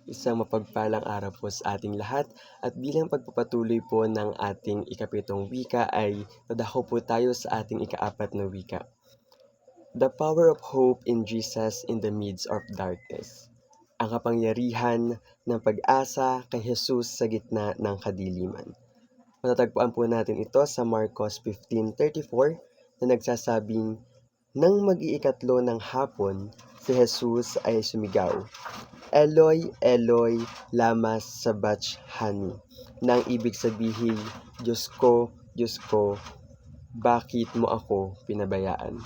Isang mapagpalang araw po sa ating lahat at bilang pagpapatuloy po ng ating ikapitong wika ay dadako po tayo sa ating ikaapat na wika. The power of hope in Jesus in the midst of darkness. Ang kapangyarihan ng pag-asa kay Jesus sa gitna ng kadiliman. Matatagpuan po natin ito sa Marcos 15:34 na nagsasabing, nang mag-iikatlo ng hapon, si Jesus ay sumigaw, Eloi, Eloi, lama sabachthani, nang ibig sabihin, Diyos ko, bakit mo ako pinabayaan?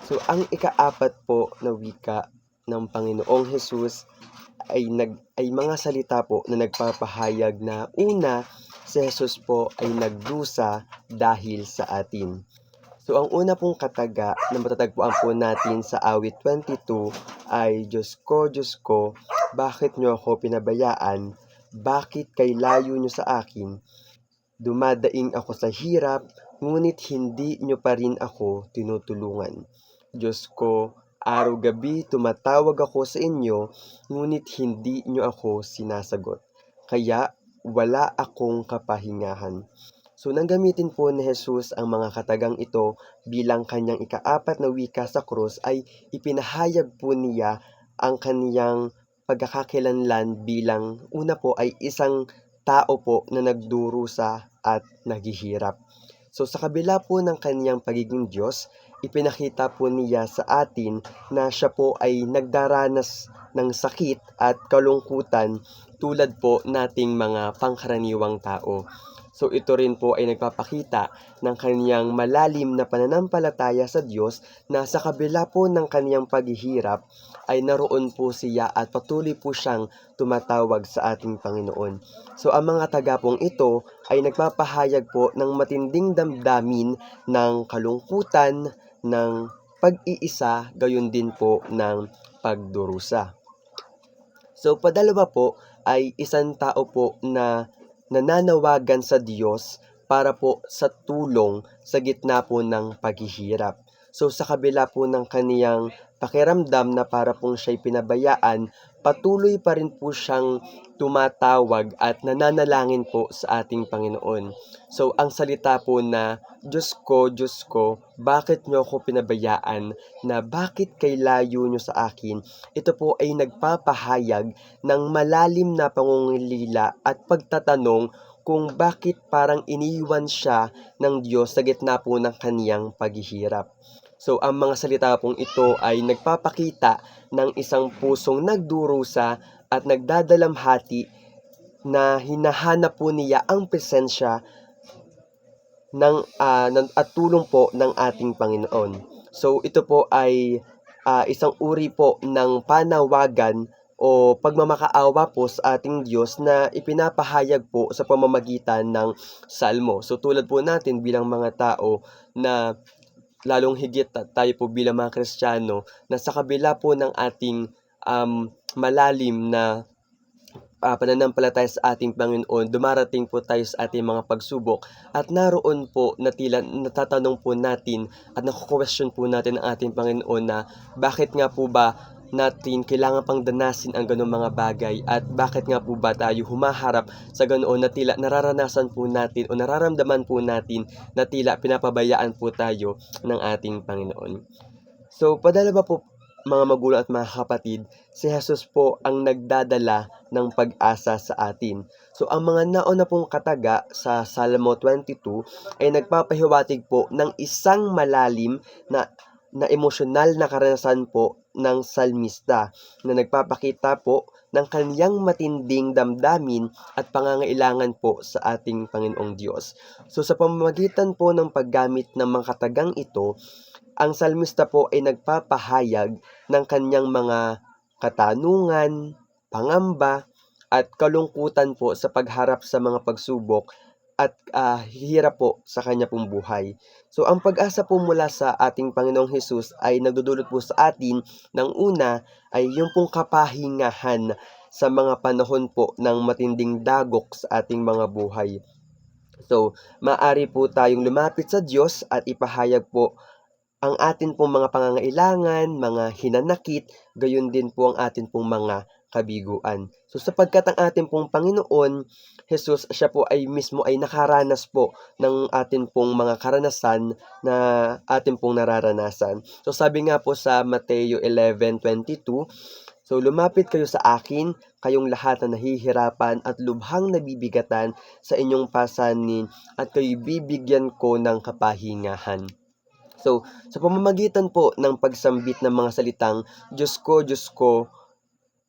So, ang ikaapat po na wika ng Panginoong Jesus ay mga salita po na nagpapahayag na una, si Jesus po ay nagdusa dahil sa atin. So, ang una pong kataga na matatagpuan po natin sa awit 22 ay, Diyos ko, bakit niyo ako pinabayaan? Bakit kay layo niyo sa akin? Dumadaing ako sa hirap, ngunit hindi niyo pa rin ako tinutulungan. Diyos ko, araw-gabi tumatawag ako sa inyo, ngunit hindi niyo ako sinasagot. Kaya wala akong kapahingahan. So, nang gamitin po ni Jesus ang mga katagang ito bilang kanyang ikaapat na wika sa krus ay ipinahayag po niya ang kaniyang pagkakakilanlan bilang una po ay isang tao po na nagdurusa at naghihirap. So, sa kabila po ng kaniyang pagiging Diyos, ipinakita po niya sa atin na siya po ay nagdaranas ng sakit at kalungkutan tulad po nating mga pangkaraniwang tao. So, ito rin po ay nagpapakita ng kaniyang malalim na pananampalataya sa Diyos na sa kabila po ng kaniyang paghihirap ay naroon po siya at patuloy po siyang tumatawag sa ating Panginoon. So, ang mga taga pong ito ay nagpapahayag po ng matinding damdamin ng kalungkutan, ng pag-iisa, gayon din po ng pagdurusa. So, padalawa po ay isang tao po na nananawagan sa Diyos para po sa tulong sa gitna po ng paghihirap. So, sa kabila po ng kaniyang pakiramdam na para pong siya'y pinabayaan, patuloy pa rin po siyang tumatawag at nananalangin po sa ating Panginoon. So, ang salita po na, Diyos ko, bakit niyo ako pinabayaan? Na bakit kay layo niyo sa akin? Ito po ay nagpapahayag ng malalim na pangungulila at pagtatanong kung bakit parang iniwan siya ng Diyos sa gitna po ng kaniyang paghihirap. So, ang mga salita pong ito ay nagpapakita ng isang pusong nagdurusa at nagdadalamhati na hinahanap po niya ang presensya at tulong po ng ating Panginoon. So, ito po ay isang uri po ng panawagan o pagmamakaawa po sa ating Diyos na ipinapahayag po sa pamamagitan ng salmo. So, tulad po natin bilang mga tao na lalong higit tayo po bilang mga Kristiyano na sa kabila po ng ating malalim na pananampalataya sa ating Panginoon, dumarating po tayo sa ating mga pagsubok at naroon po na tila natatanong po natin at naku-question po natin ang ating Panginoon na bakit nga po ba natin kailangan pang danasin ang gano'ng mga bagay at bakit nga po ba tayo humaharap sa ganoon na tila nararanasan po natin o nararamdaman po natin na tila pinapabayaan po tayo ng ating Panginoon. So, padalawa po mga magulang at mga kapatid, si Jesus po ang nagdadala ng pag-asa sa atin. So, ang mga nauna pong kataga sa Salmo 22 ay nagpapahiwatig po ng isang malalim na emosyonal na karanasan po ng salmista na nagpapakita po ng kaniyang matinding damdamin at pangangailangan po sa ating Panginoong Diyos. So, sa pamamagitan po ng paggamit ng mga katagang ito, ang salmista po ay nagpapahayag ng kaniyang mga katanungan, pangamba, at kalungkutan po sa pagharap sa mga pagsubok at hirap po sa kanya pong buhay. So, ang pag-asa po mula sa ating Panginoong Hesus ay nagdudulot po sa atin ng una ay yung pong kapahingahan sa mga panahon po ng matinding dagok sa ating mga buhay. So, maaari po tayong lumapit sa Diyos at ipahayag po ang atin pong mga pangangailangan, mga hinanakit, gayon din po ang atin pong mga kabiguan. So sapagkat ang ating pong Panginoon Jesus, siya po ay mismo ay nakaranas po ng atin pong mga karanasan na atin pong nararanasan. So sabi nga po sa Mateo 11:22, so lumapit kayo sa akin, kayong lahat na nahihirapan at lubhang nabibigatan sa inyong pasanin at kayo'y bibigyan ko ng kapahingahan. So, sa pamamagitan po ng pagsambit ng mga salitang Diyos ko,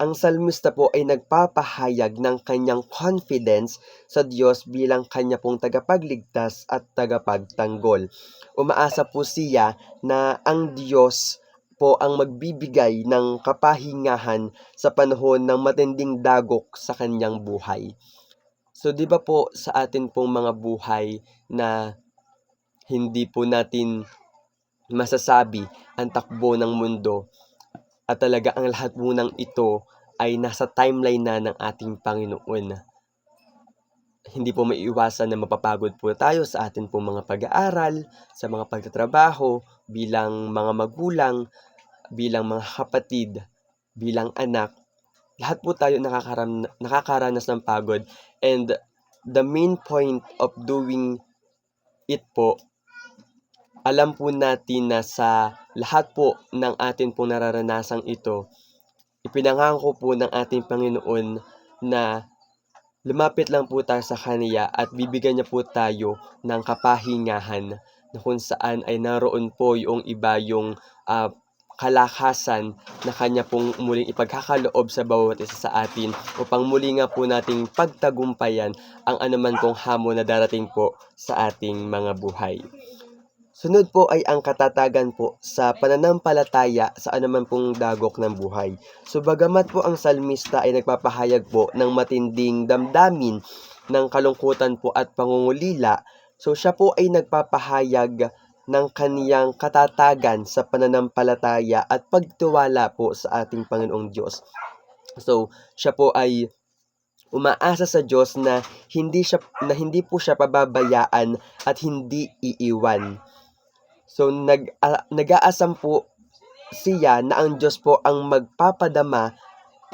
ang salmista po ay nagpapahayag ng kanyang confidence sa Diyos bilang kanya pong tagapagligtas at tagapagtanggol. Umaasa po siya na ang Diyos po ang magbibigay ng kapahingahan sa panahon ng matinding dagok sa kanyang buhay. So, di ba po sa atin pong mga buhay na hindi po natin masasabi ang takbo ng mundo, at talaga ang lahat po ng ito ay nasa timeline na ng ating Panginoon. Hindi po maiiwasan na mapapagod po tayo sa atin pong mga pag-aaral, sa mga pagtatrabaho, bilang mga magulang, bilang mga kapatid, bilang anak. Lahat po tayo nakakaranas ng pagod. And the main point of doing it po, alam po natin na sa lahat po ng atin pong nararanasang ito, ipinangako po ng ating Panginoon na lumapit lang po tayo sa Kanya at bibigyan niya po tayo ng kapahingahan na kung saan ay naroon po yung iba yung kalakasan na Kanya pong muling ipagkakaloob sa bawat isa sa atin upang muli nga po nating pagtagumpayan ang anuman pong hamon na darating po sa ating mga buhay. Sunod po ay ang katatagan po sa pananampalataya sa anuman pong dagok ng buhay. So bagamat po ang salmista ay nagpapahayag po ng matinding damdamin ng kalungkutan po at pangungulila, so siya po ay nagpapahayag ng kaniyang katatagan sa pananampalataya at pagtiwala po sa ating Panginoong Diyos. So siya po ay umaasa sa Diyos na hindi po siya pababayaan at hindi iiwan. So nag-aasam po siya na ang Diyos po ang magpapadama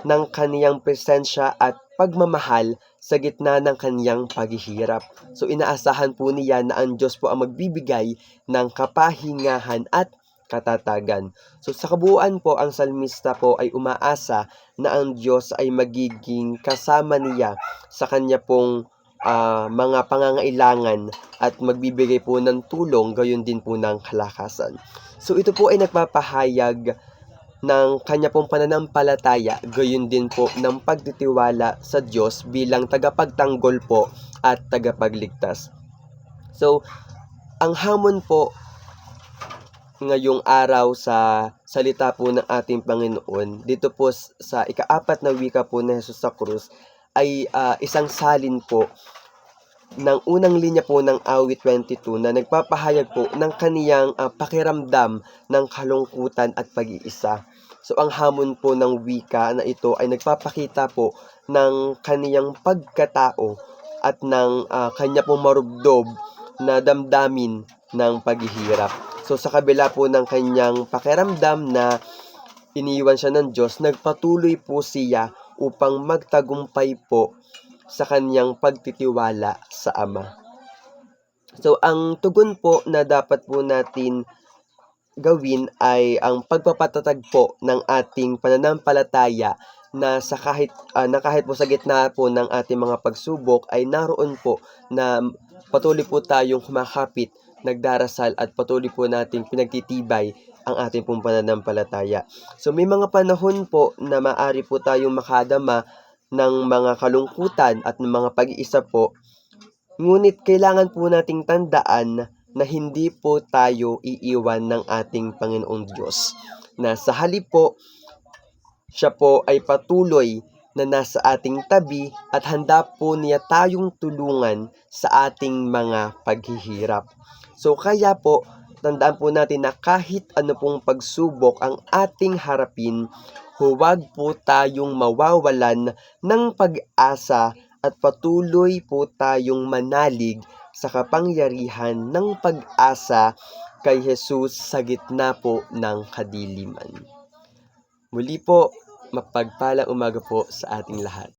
ng kaniyang presensya at pagmamahal sa gitna ng kaniyang paghihirap. So inaasahan po niya na ang Diyos po ang magbibigay ng kapahingahan at katatagan. So sa kabuuan po, ang salmista po ay umaasa na ang Diyos ay magiging kasama niya sa kanya pong mga pangangailangan at magbibigay po ng tulong, gayon din po ng kalakasan. So ito po ay nagpapahayag ng kanya pong pananampalataya, gayon din po ng pagtitiwala sa Diyos bilang tagapagtanggol po at tagapagligtas. So, ang hamon po ngayong araw sa salita po ng ating Panginoon, dito po sa ika-4 na wika po na Jesus sa krus, ay isang salin po ng unang linya po ng awit 22 na nagpapahayag po ng kaniyang pakiramdam ng kalungkutan at pag-iisa. So ang hamon po ng wika na ito ay nagpapakita po ng kaniyang pagkatao at ng kanya pong marubdob na damdamin ng paghihirap. So sa kabila po ng kanyang pakiramdam na iniwan siya ng Diyos, nagpatuloy po siya upang magtagumpay po sa kanyang pagtitiwala sa Ama. So, ang tugon po na dapat po natin gawin ay ang pagpapatatag po ng ating pananampalataya na kahit po sa gitna po ng ating mga pagsubok ay naroon po na patuloy po tayong kumakapit, nagdarasal at patuloy po nating pinagtitibay ang ating pong pananampalataya. So may mga panahon po na maaari po tayong makadama ng mga kalungkutan at ng mga pag-iisa po. Ngunit kailangan po nating tandaan na hindi po tayo iiwan ng ating Panginoong Diyos. Na sa halip po, siya po ay patuloy na nasa ating tabi at handa po niya tayong tulungan sa ating mga paghihirap. So kaya po, tandaan po natin na kahit ano pong pagsubok ang ating harapin, huwag po tayong mawawalan ng pag-asa at patuloy po tayong manalig sa kapangyarihan ng pag-asa kay Jesus sa gitna po ng kadiliman. Muli po, mapagpalang umaga po sa ating lahat.